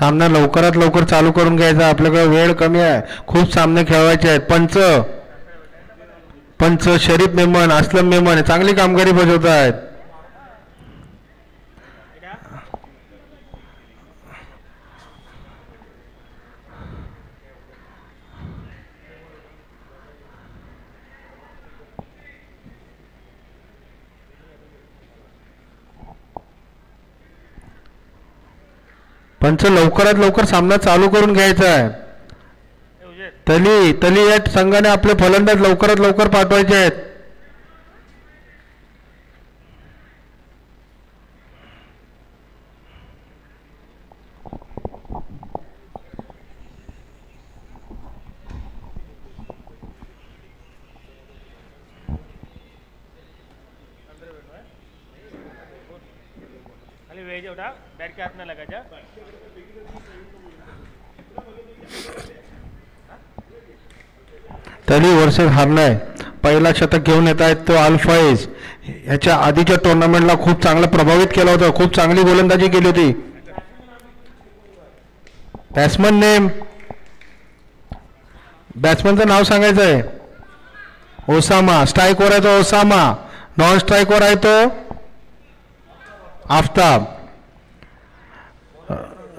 सामना लवकरात लवकर चालू करून घ्यायचा, आपल्याकडे वेळ कमी आहे, खूप सामने खेळवायचे आहेत. पंच शरीफ मेमन, असलम मेमन चांगली कामगिरी बजावत आहेत. पंच लवकरात लवकर सामना चालू करून घ्यायचा आहे. तली या संघाने आपले फलंदाज लवकरात लवकर पाठवायचे आहेत. तली वर्षात हारलाय. पहिला शतक घेऊन येत आहेत तो अल्फाइज. याच्या आधीच्या टुर्नामेंटला खूप चांगला प्रभावित केला होता, खूप चांगली गोलंदाजी केली होती. बॅट्समनचं नाव सांगायचं आहे. ओसामा. स्ट्राईकवर आहे तो ओसामा. नॉन स्ट्राईकवर आहे तो Aftab.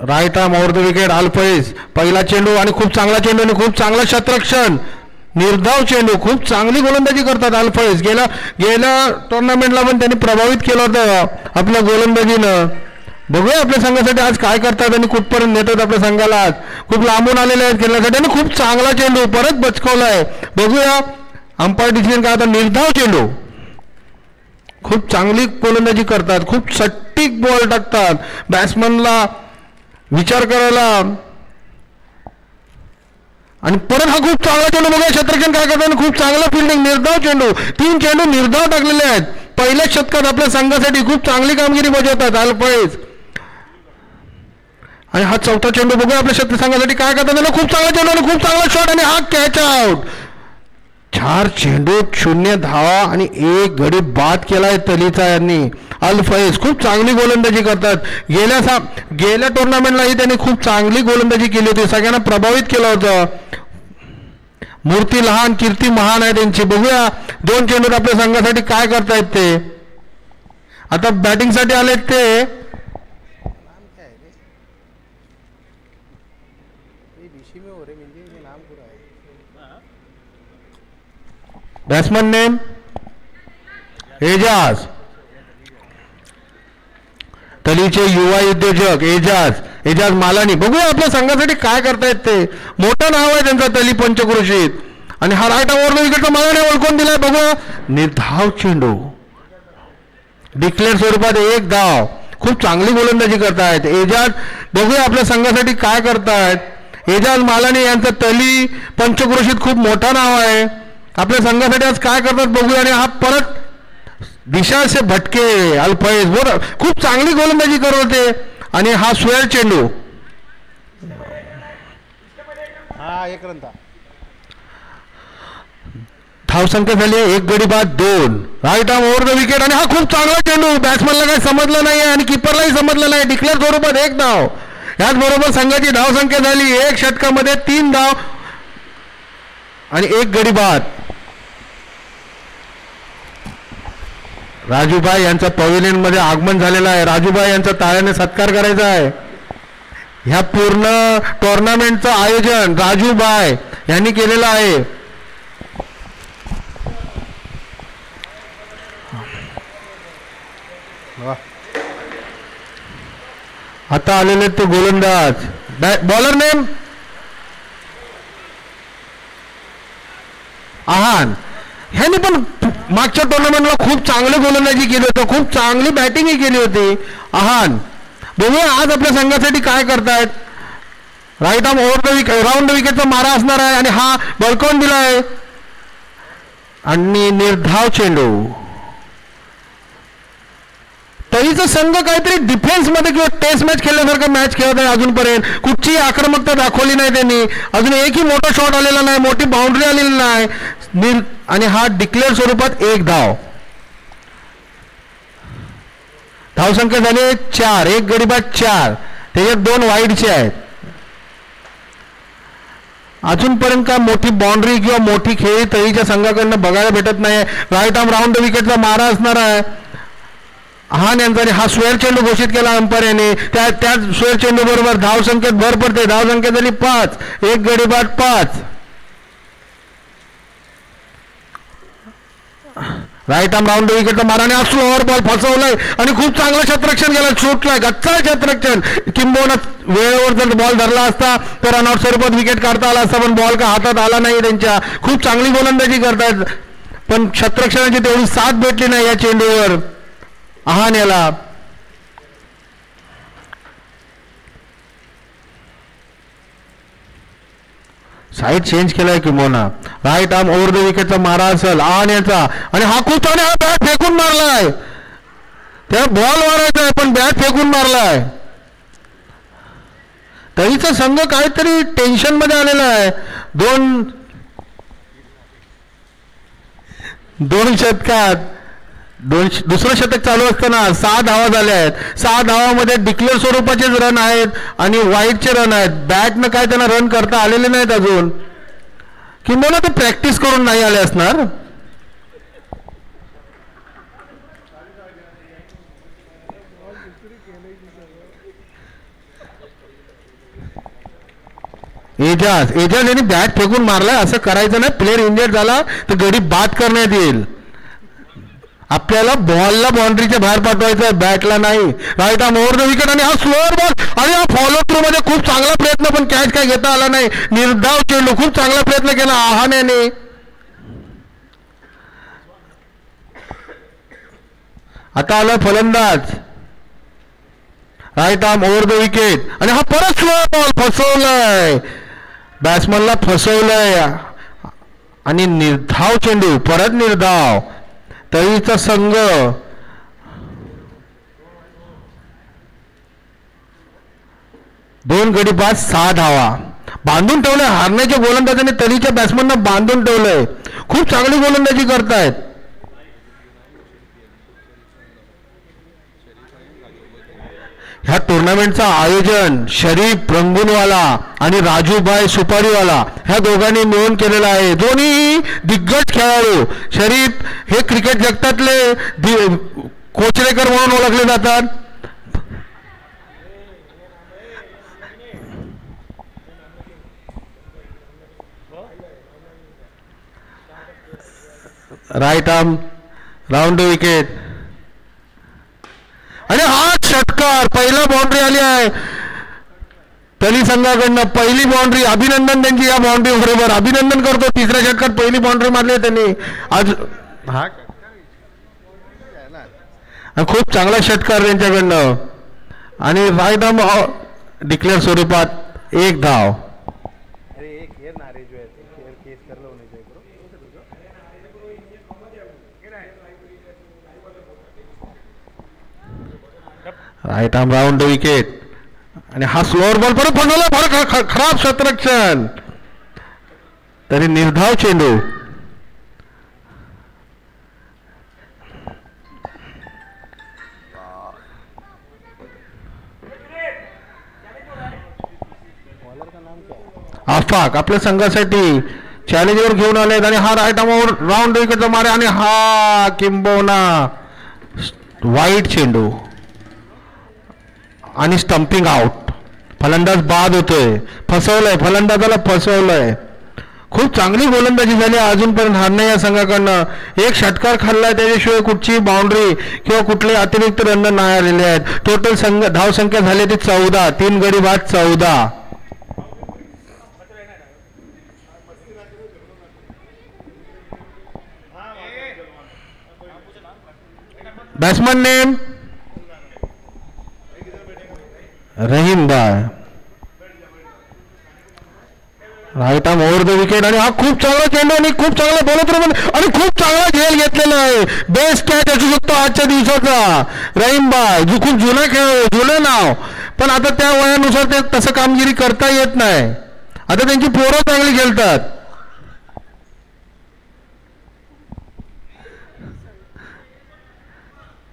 Right arm over the wicket Alfaiz. पहिला चेंडू आणि खूप चांगला चेंडू आणि खूप चांगला शतरक्षण. निर्धाव चेंडू. खूप चांगली गोलंदाजी करतात अल्फाइज. गेल्या टुर्नामेंटला पण त्यांनी प्रभावित केलं होतं आपल्या गोलंदाजीनं. बघूया आपल्या संघासाठी आज काय करतात आणि कुठपर्यंत नेतात आपल्या संघाला. आज खूप लांबून आलेले आहेत खेळण्यासाठी आणि खूप चांगला चेंडू परत बचकवलाय. बघूया अंपायर डिसिजन काय. आता निर्धाव चेंडू. खूप चांगली गोलंदाजी करतात, खूप सटीक बॉल टाकतात, बॅट्समनला विचार करायला. आणि परत हा खूप चांगला चेंडू. बघा शतरक्षण काय करतात. खूप चांगला फिल्डिंग. निर्धाव चेंडू. 3 चेंडू निर्धाव टाकलेले आहेत. पहिल्या शतकात आपल्या संघासाठी खूप चांगली कामगिरी बजावतात अल्फाइज. आणि हा चौथा चेंडू. बघूया आपल्या संघासाठी काय करतात. खूप चांगला चेंडू आणि खूप चांगला शॉट आणि हा कॅच आउट. 4 चेंडू 0 धावा आणि 1 गडी बाद केलाय तलीचा यांनी. अल्फाइज खूप चांगली गोलंदाजी करतात. गेल्या टुर्नामेंटलाही त्यांनी खूप चांगली गोलंदाजी केली होती, सगळ्यांना प्रभावित केलं होतं. मूर्ती लहान कीर्ती महान आहे त्यांची. बघूया 2 चेंडूत आपल्या संघासाठी काय करतायत ते. आता बॅटिंगसाठी आलेत ते बॅट्समन नेम एजाज. तलीचे युवा उद्योजक एजाज मालानी. बघूया आपल्या संघासाठी काय करतायत ते. मोठं नाव आहे त्यांचा तली पंचक्रोशीत. आणि हा राईट ओव्हर विकेटचा मालाने ओळखून दिलाय. बघूया निर्धाव चेंडू. डिक्लेअर स्वरूपात 1 धाव. खूप चांगली गोलंदाजी करतायत एजाज. बघूया आपल्या संघासाठी काय करतायत एजाज मालानी यांचं. तली पंचक्रोशीत खूप मोठं नाव आहे. आपल्या संघासाठी आज काय करतात बघूया. आणि हा परत दिशा से भटके अल्फाइज. खूप चांगली गोलंदाजी करत होते. आणि हा स्क्वेअर चेंडू. धावसंख्या झाली 1 गडी बाद 2. Right arm over the wicket आणि हा खूप चांगला चेंडू. बॅट्समनला काही समजलं नाही आणि किपरलाही समजलं नाही. डिक्लेअर स्वरूपात 1 धाव. याचबरोबर संघाची धावसंख्या झाली 1 षटकामध्ये 3 धाव आणि 1 गडी बाद. राजूभाई यांचा पवेलियन मध्ये आगमन झालेलं आहे. राजूभाई यांचा टाळ्याने सत्कार करायचा आहे. ह्या पूर्ण टुर्नामेंटचं आयोजन राजूभाई यांनी केलेलं आहे. आता आलेले ते गोलंदाज. Bowler name Ahaan. ह्याने पण मागच्या टुर्नामेंटला खूप चांगली गोलंदाजी केली होती, खूप चांगली बॅटिंगही केली होती आहान. बघूया आज आपल्या संघासाठी काय करतायत. Right arm over the wicket round the विकेटचा मारा असणार आहे आणि हा बळकावून दिलाय आणि निर्धाव चेंडू. तरीचा संघ काहीतरी डिफेन्स मध्ये किंवा टेस्ट मॅच खेळल्यासारखं मॅच खेळत आहे अजूनपर्यंत. कुठची आक्रमकता दाखवली नाही त्यांनी. अजून एकही मोठा शॉट आलेला नाही, मोठी बाउंड्री आलेली नाही. आणि हा डिक्लेअर स्वरूपात 1 धाव. धावसंख्या झाली 4. 1 गडी बाद 4. त्याच्यात 2 वाईडचे आहेत. अजूनपर्यंत का मोठी बाउंड्री किंवा मोठी खेळी तळीच्या संघाकडनं बघायला भेटत नाही. राईट आर्म राऊंड द विकेटचा मारा असणार आहे. यांचा हा स्क्वेअर चेंडू घोषित केला अंपायर यांनी. त्या स्क्वेअर चेंडू बरोबर धावसंख्येत भर पडते. धावसंख्या झाली 5. 1 गडी बाद 5. राईट आर्म राऊंड द विकेटचा माराने हा स्लोअर बॉल फसवलाय आणि खूप चांगलं क्षेत्ररक्षण केलं. सुटलाय गच्चा क्षेत्ररक्षण. किंबहुना वेळेवर जर बॉल धरला असता तर रनआउट स्वरूपात विकेट काढता आला असता, पण बॉल का हातात आला नाही त्यांच्या. खूप चांगली गोलंदाजी करतायत पण क्षेत्ररक्षणाची तेवढी साथ भेटली नाही या चेंडूवर याला. साईड चेंज केलाय किंबहुना. राईट आर्म ओव्हर द विकेटचा मारा असेल याचा आणि हा खूप चांगला बॅट फेकून मारलाय. त्या बॉल मारायचा आहे पण बॅट फेकून मारलाय. तरीचा संघ काहीतरी टेन्शन मध्ये आलेला आहे. दोन शतकात दुसरं शतक चालू असताना 6 धावा झाल्या आहेत. 6 धावामध्ये डिक्लेअर स्वरूपाचेच रन आहेत आणि वाईडचे रन आहेत. बॅटनं काय त्यांना रन करता आलेले नाहीत अजून, किंवा ते प्रॅक्टिस करून नाही आले असणार. एजाज यांनी बॅट फेकून मारलाय. असं करायचं नाही. प्लेअर इंजर्ड झाला तर गडी बाद करण्यात येईल. आपल्याला बॉलला बाउंड्रीच्या बाहेर पाठवायचं आहे, बॅटला नाही. Right arm over the wicket आणि हा स्लोअर बॉल आणि हा फॉलो थ्रू मध्ये खूप चांगला प्रयत्न पण कॅच काय घेता आला नाही. निर्धाव चेंडू. खूप चांगला प्रयत्न केला आहाने. आता आला फलंदाज. Right arm over the wicket आणि हा परत स्लोअर बॉल फसवलाय. बॅट्समनला फसवलंय आणि निर्धाव चेंडू. परत निर्धाव. तळीचा संघ 2 गडी बाद 6 धावा बांधून ठेवलंय. हारण्याच्या गोलंदाजाने तळीच्या बॅट्समनना बांधून ठेवलंय. खूप चांगली गोलंदाजी करतायत. ह्या टुर्नामेंटचं आयोजन शरीफ रंगूनवाला आणि राजूभाई सुपारीवाला ह्या दोघांनी मिळून केलेलं आहे. दोन्ही दिग्गज खेळाडू. शरीफ हे क्रिकेट जगतातले कोचरेकर म्हणून ओळखले जातात. Right arm round the wicket आणि हा षटकार. पहिला बाउंड्री आली आहे तळी संघाकडनं. पहिली बाउंड्री. अभिनंदन त्यांची या बाउंड्री बरोबर. अभिनंदन करतो. 3ऱ्या षटकात पहिली बाउंड्री मारली त्यांनी आज. खूप चांगला षटकार त्यांच्याकडनं आणि राईट आर्म डिक्लेअर स्वरूपात 1 धाव. Right arm round the wicket आणि हा स्लोअर बॉल परत पडला. फार खराब क्षेत्ररक्षण तरी निर्धाव चेंडू. आफाक आपल्या संघासाठी चॅलेंजवर घेऊन आलेत आणि हा राईट आर्मवर राऊंड द विकेटचा मारा आणि हा किंबहुना वाईड चेंडू आणि स्टंपिंग आउट. फलंदाज बाद होतोय. फसवलंय. फलंदाजाला फसवलंय. खूप चांगली गोलंदाजी झाली अजूनपर्यंत हारणे या संघाकडनं. 1 षटकार खाल्लाय. त्याच्याशिवाय कुठची बाउंड्री किंवा कुठले अतिरिक्त रन नाही आलेले आहेत. टोटल धावसंख्या झाली ती 14. 3 गडी बाद 14. बॅट्समन नेम रहीम भाई. Right arm over the wicket आणि हा खूप चांगला चेंडू आणि खूप चांगला बोलत आणि खूप चांगला झेल घेतलेला आहे. बेस्ट कॅच असू शकतो आजच्या दिवसाचा. रहीम भाई जो खूप जुना खेळ, जुनं नाव, पण आता त्या वयानुसार ते तसं कामगिरी करता येत नाही. आता त्यांची पोरं चांगली खेळतात.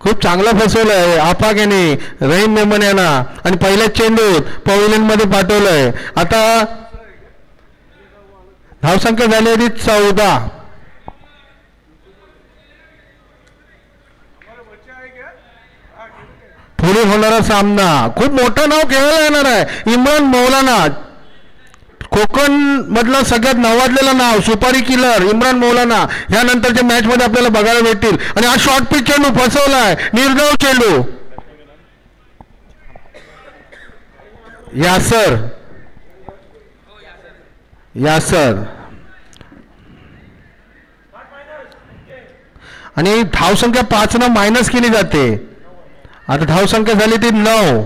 खूप चांगला फसवलंय आफाक याने रहीम मेमन यांना आणि पहिल्याच चेंडूत पवेलियन मध्ये पाठवलंय. आता धावसंख्या झाली होती 14. पुढे होणारा सामना खूप मोठं नाव खेळायला येणार आहे. इम्रान मौलाना, कोकण मधलं सगळ्यात नावाजलेलं नाव, सुपारी किलर इम्रान मौलाना यानंतरच्या मॅच मध्ये आपल्याला बघायला भेटतील. आणि हा शॉर्ट पिच चेंडू फसवलाय, निर्धाव चेंडू. यासर आणि धावसंख्या 5 न मायनस केली जाते. आता धावसंख्या झाली ती 9.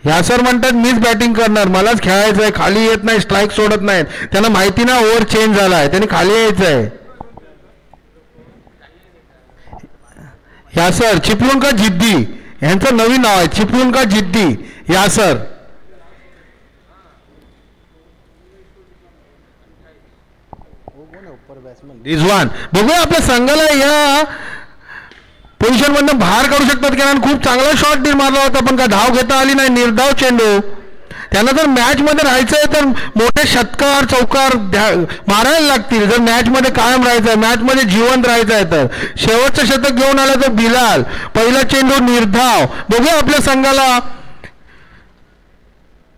यासर म्हणतात मीच बॅटिंग करणार, मलाच खेळायचं आहे, खाली येत नाही, स्ट्राईक सोडत नाहीत. त्यांना माहिती ना ओव्हर चेंज झालाय, त्यांनी खाली यायचं आहे. यासर चिपळूण का जिद्दी यांचं नवीन नाव आहे, चिपळूण का जिद्दी यासर. रिजवान बघूया आपल्या संघाला या पोझिशन मधनं बाहेर काढू शकतात कारण खूप चांगला शॉट डील मारला होता पण का धाव घेता आली नाही. निर्धाव चेंडू. त्यांना जर मॅच मध्ये राहायचंय तर मोठे षटकार चौकार मारायला लागतील. जर मॅच मध्ये कायम राहायचंय, मॅच मध्ये जिवंत राहायचं आहे तर. शेवटचं शतक घेऊन आला तर बिलाल. पहिला चेंडू निर्धाव. बघूया आपल्या संघाला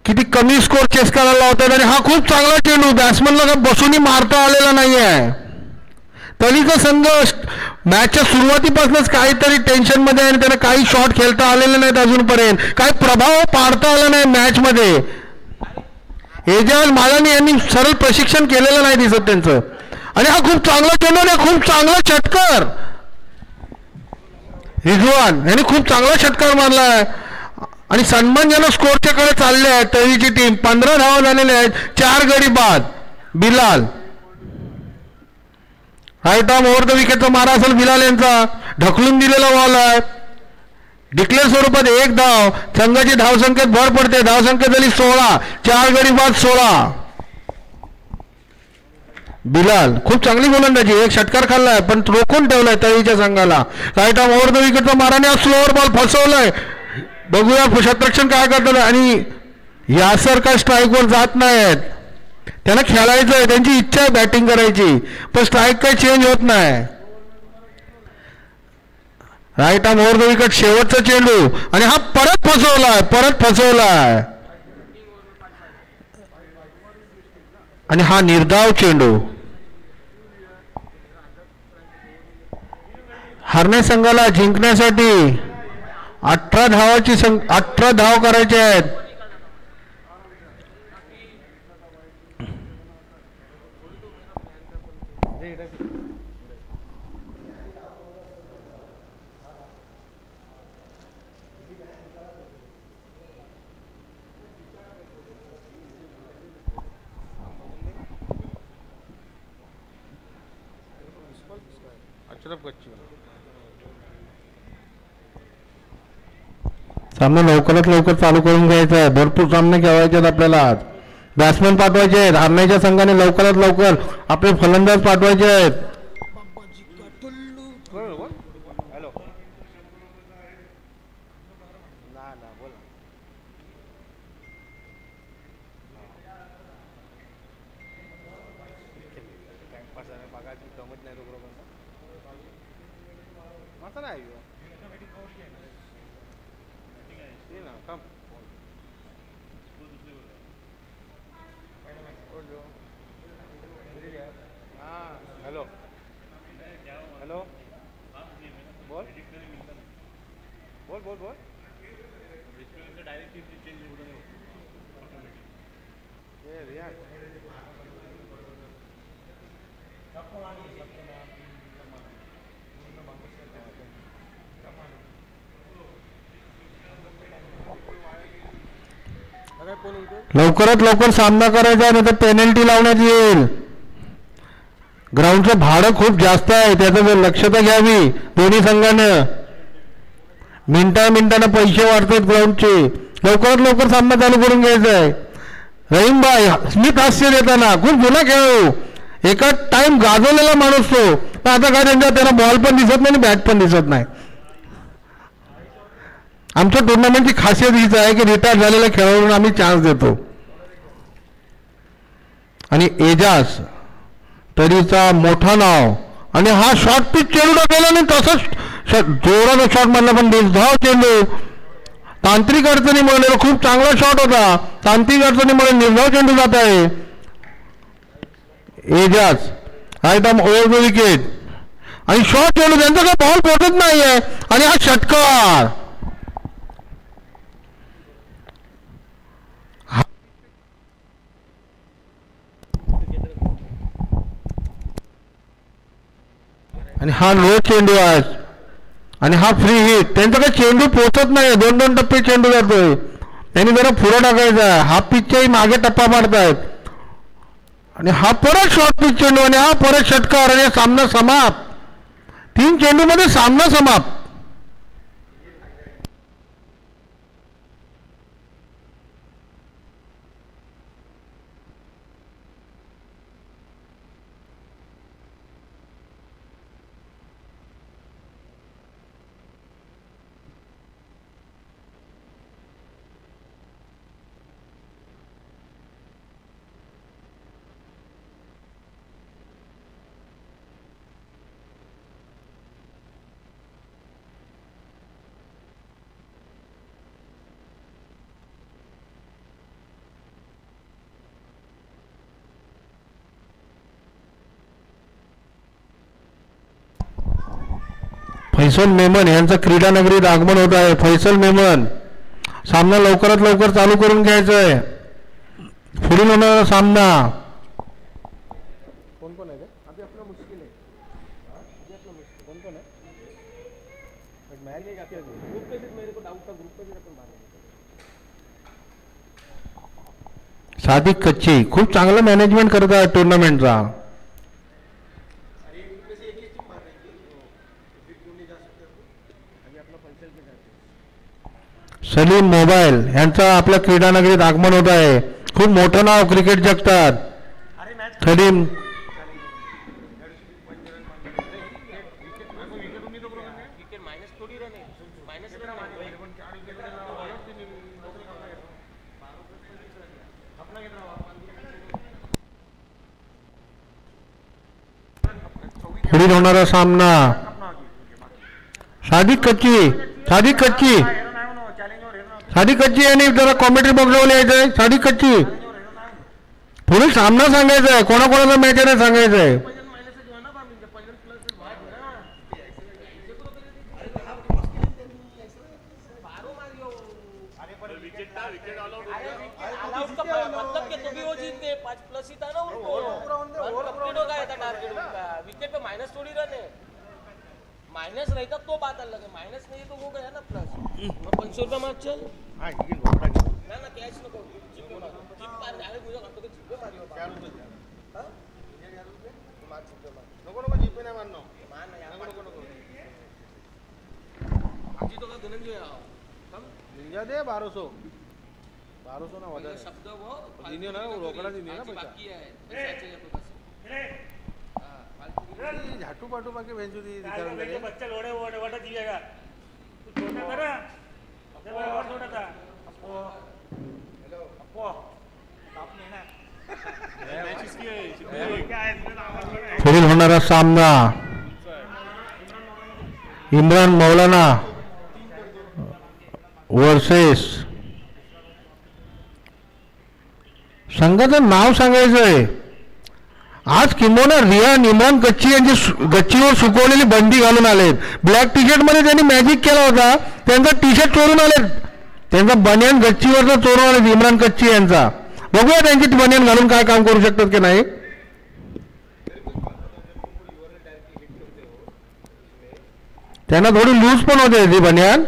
किती कमी स्कोर चेस करायला लावतात. आणि हा खूप चांगला चेंडू, बॅट्समनला बसूनही मारता आलेला नाहीये. तरीचा संघ मॅचच्या सुरुवातीपासूनच काहीतरी टेन्शन मध्ये आहे आणि त्यांना काही शॉट खेळता आलेले नाहीत अजूनपर्यंत, काही प्रभाव पाडता आला नाही मॅच मध्ये. एजाज मालानी यांनी सरळ प्रशिक्षण केलेलं नाही दिसत त्यांचं. आणि हा खूप चांगला चेंडू आणि खूप चांगला षटकार. रिजवान यांनी खूप चांगला षटकार मारलाय आणि सन्मानजनक स्कोरच्या कडे चालले आहेत. तळीची टीम 15 धावा झालेले आहेत, 4 गडी बाद. Bilal right arm over the विकेटचा मारा असेल बिलाल यांचा. ढकलून दिलेला बॉल आहे. डिक्लेअर स्वरूपात 1 धाव. संघाची धावसंख्येत भर पडते. धावसंख्या झाली 16, 4 गडी बाद 16. बिलाल खूप चांगली गोलंदाजी, एक षटकार खाल्लाय पण रोखून ठेवलाय तळीच्या संघाला. राईट आर्म ओव्हर द विकेटचा माराने स्लोअर बॉल फसवलाय. बघूया क्षेत्ररक्षण काय करतात. आणि यासर काय स्ट्राईकवर जात नाहीत. त्यांना खेळायचं आहे, त्यांची इच्छा आहे बॅटिंग करायची पण स्ट्राईक काही चेंज होत नाही. Right arm over the wicket शेवटचा चेंडू आणि हा परत फसवलाय आणि हा निर्धाव चेंडू. हरणे संघाला जिंकण्यासाठी 18 धाव करायचे आहेत. सामना लवकरात लवकर चालू करून घ्यायचा आहे. भरपूर सामने खेळायचे आहेत आपल्याला. आज बॅट्समॅन पाठवायचे आहेत. हारण्याच्या संघाने लवकरात लवकर आपले फलंदाज पाठवायचे आहेत. लवकरात लवकर सामना करायचा नाही तर पेनल्टी लावण्यात येईल. ग्राउंडचं भाडं खूप जास्त आहे, त्याचं लक्षता घ्यावी दोन्ही संघानं. मिनिटानं पैसे वाढतात ग्राउंडचे. लवकरात लवकर सामना चालू करून घ्यायचा आहे. रहीम भाई स्मिथ हास्य देताना खूप जुना खेळू, एका टाइम गाजवलेला माणूस तो तर आता काय त्यांना बॉल पण दिसत नाही आणि बॅट पण दिसत नाही. आमच्या टुर्नामेंटची खासियत हीच आहे की रिटायर झालेल्या खेळाडूंना आम्ही चान्स देतो. आणि एजाज तरीचा मोठा नाव आणि हा शॉर्ट पिच चेंडू गेला नाही, तसंच जोराचा शॉट म्हणला पण धाव चेंडू. तांत्रिक अडचणीमुळे खूप चांगला शॉट होता, तांत्रिक अडचणीमुळे निर्धाव चेंडू जात आहे. Ajaz right arm over the wicket आणि शॉर्ट चेंडू त्यांचा काय बॉल पोहोचत नाहीये आणि हा षटकार. आणि हा लो चेंडू आहे आणि हा फ्री हिट. त्यांचा काही चेंडू पोहोचत नाही, 2-2 टप्पे चेंडू जातोय. त्यांनी जरा पुढं टाकायचा आहे. हा पिचच्याही मागे टप्पा मारतायत आणि हा परत शॉर्ट पिच चेंडू आणि हा परत षटकार आणि सामना समाप्त. 3 चेंडूमध्ये सामना समाप्त. फैसल मेमन यांचं क्रीडा नगरीत आगमन होत आहे. फैसल मेमन, सामना लवकरात लवकर चालू करून घ्यायचा आहे. पुढील होणारा सामना सादिक कच्ची खूप चांगलं मॅनेजमेंट करत आहे टुर्नामेंटचा. सलीम मोबाईल यांचा आपल्या क्रीडानगरीत आगमन होत आहे. खूप मोठं नाव क्रिकेट जगतात. सलीम पुढील होणारा सामना सादिक कच्ची यांनी जरा कॉमेंट्री बॉक्सवर यायचंय. सादिक कच्ची पुढील सामना सांगायचा आहे, कोणाकोणाचा मॅच आहे सांगायचं आहे. माइनस रहता तो बात अलग है, माइनस नहीं तो वो गया ना प्लस. 500 रुपये मैच चल ना ना कैश नको जीप पे जीप पार डायरेक्ट मुझे करतो की जीप पे मारियो क्या रुपये हां मार जीप पे मार नको जीप पे नाही मारनो मान ना यार नको आजी तो का गणन जो यार कम निंजा दे 1200 ना वादा शब्द वो दिनियो ना रोकड़ा दिनियो ना पैसा बाकी है पैसे आपके पास झाटू पाटू बाकी भेजू दी बच्चा लोड़े वोटा दिएगा तू छोटा था ना अपने और छोटा था हेलो अपो आपने ना मैच इसकी क्या है पुढील होणारा सामना इम्रान मौलाना वर्सेस संघाचं नाव सांगायचं आहे. आज किंबहुना रियान इम्रान कच्ची यांची गच्चीवर सुकवलेली बंदी घालून आलेत. ब्लॅक टी शर्ट मध्ये त्यांनी मॅजिक केला होता, त्यांचा टी शर्ट चोरून आलेत. त्यांचा बनियान गच्चीवरचा चोरून आलेत इम्रान कच्ची यांचा. बघूया त्यांची बनियान घालून काय काम करू शकतात की नाही. त्यांना थोडी लूज पण होते ती बनियान.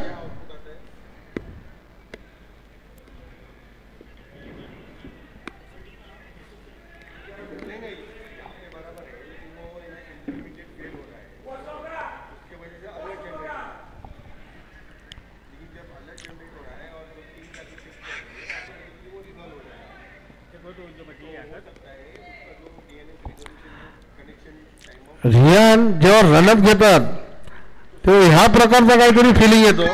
रियान जेव्हा रनअप घेतात तेव्हा ह्या प्रकारचा काहीतरी फिलिंग येतो.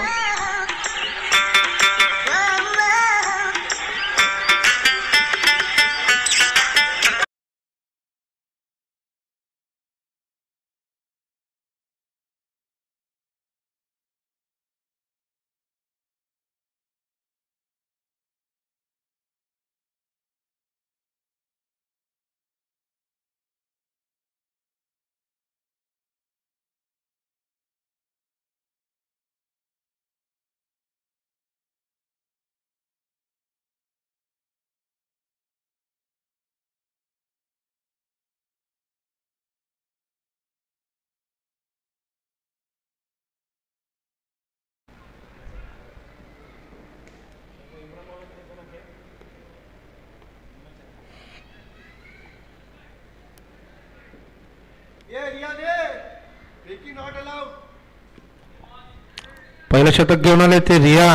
पहिलं शतक घेऊन आले ते रियान.